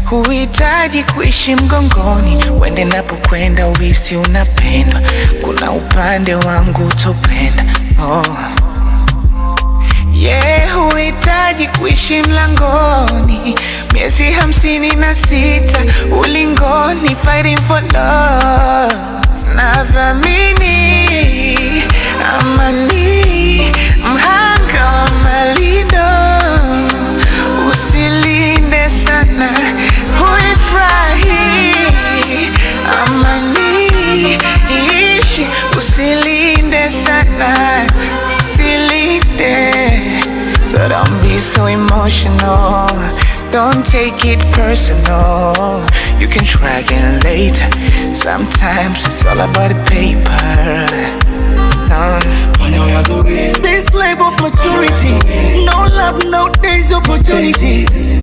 Huhitaji kuishi mgongoni, wende napokwenda uhisi unapendwa. Kuna upande wangu utopenda, huhitaji kuishi mlangoni, miezi 56 ulingoni, fighting for love. Navyamini amani, mhanga wa malindo, usilinde sana huifurahi. Amani ishi, usilinde sana, usilinde. So don't be so emotional, don't take it personal. You can try again later, sometimes it's all about the paper. This life of maturity, no love, no days opportunity.